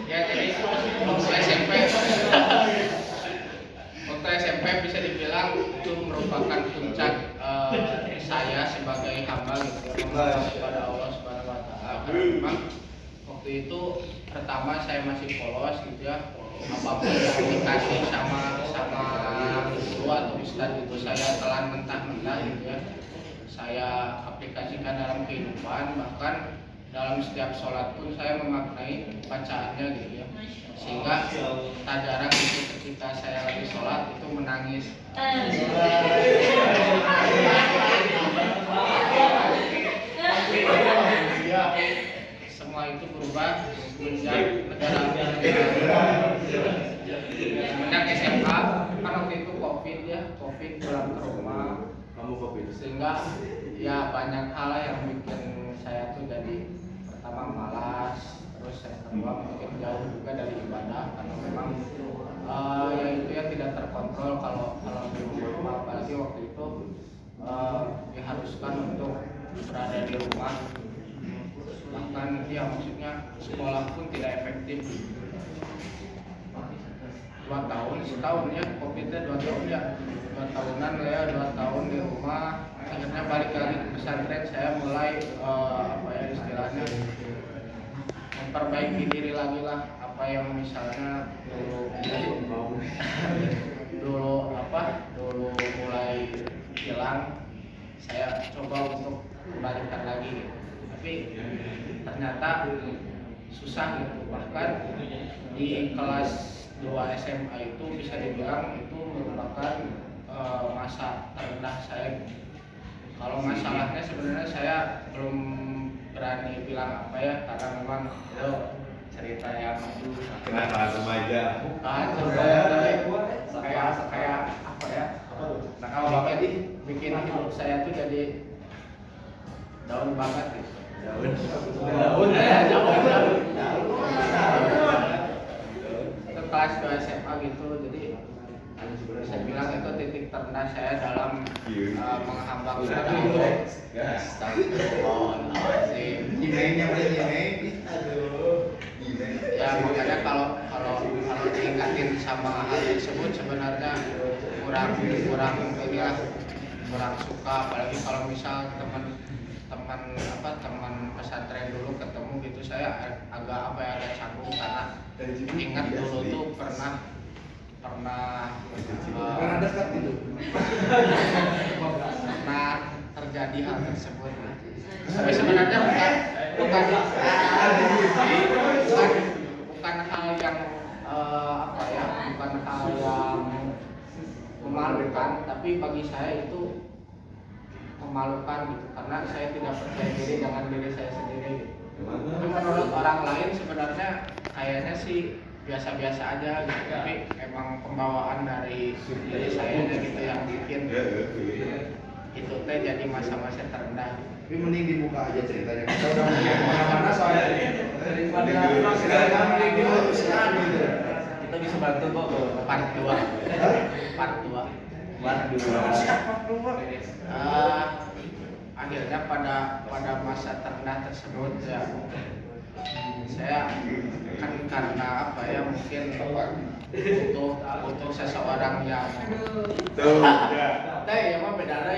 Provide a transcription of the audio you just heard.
Ya jadi waktu SMP bisa dibilang itu merupakan puncak saya sebagai hamba gitu ya, memohon kepada Allah Subhanahu Wa Taala. Karena memang waktu itu pertama saya masih polos gitu ya, apapun yang dikasih sama guru atau ustadz itu saya telan mentah-mentah gitu ya. Saya aplikasikan dalam kehidupan, bahkan dalam setiap sholat pun saya memaknai bacaannya gitu ya, sehingga tak jarang itu ketika saya lagi sholat itu menangis. Semua itu berubah semenjak SMA, kan waktu itu COVID pulang ke rumah, sehingga ya banyak hal yang bikin saya tuh jadi pertama malas, terus yang kedua mungkin jauh juga dari ibadah karena memang ya itu ya tidak terkontrol kalau di rumah, apalagi waktu itu diharuskan untuk berada di rumah, bahkan ya maksudnya sekolah pun tidak efektif. 2 tahun, setahun ya, COVID-nya 2 tahun ya, 2 tahunan ya, 2 tahun di rumah. Akhirnya balik lagi ke pesantren, saya mulai apa ya istilahnya memperbaiki diri lagi lah, apa yang misalnya dulu mulai hilang, saya coba untuk kembalikan lagi gitu. Tapi ternyata susah gitu, bahkan di kelas 2 SMA itu bisa dibilang itu merupakan masa terendah saya. Kalau masalahnya sebenarnya saya belum berani bilang apa ya, karena memang itu cerita yang kenapa remaja? bukan kayak apa ya? Nah kalau bapak bikin hidup saya tuh jadi daun banget gitu. Daun. Itu kelas 2 SMA gitu, jadi saya bilang itu titik terendah saya dalam menghamba kepada Allah. Astagfirullahaladzim. Ya makanya kalau diingatin sama hal tersebut sebenarnya kurang suka, apalagi kalau misal teman pesantren dulu ketemu gitu, saya agak ada canggung karena ingat dulu tuh pernah terjadi hal tersebut. Tapi sebenarnya bukan hal yang bukan hal yang memalukan, tapi bagi saya itu memalukan gitu, karena saya tidak percaya diri dengan diri saya sendiri gitu. Tapi menurut orang lain sebenarnya kayaknya sih biasa-biasa aja gitu, tapi emang pembawaan dari diri saya gitu yang bikin itu teh jadi masa-masa terendah. Tapi mending dibuka aja ceritanya. Kita udah mana-mana soalnya daripada diluruskan gitu. Kita bisa bantu kok ke part 2. Akhirnya pada masa terendah tersebut ya saya kan karena apa ya mungkin butuh seseorang yang tuh ya ya mah beda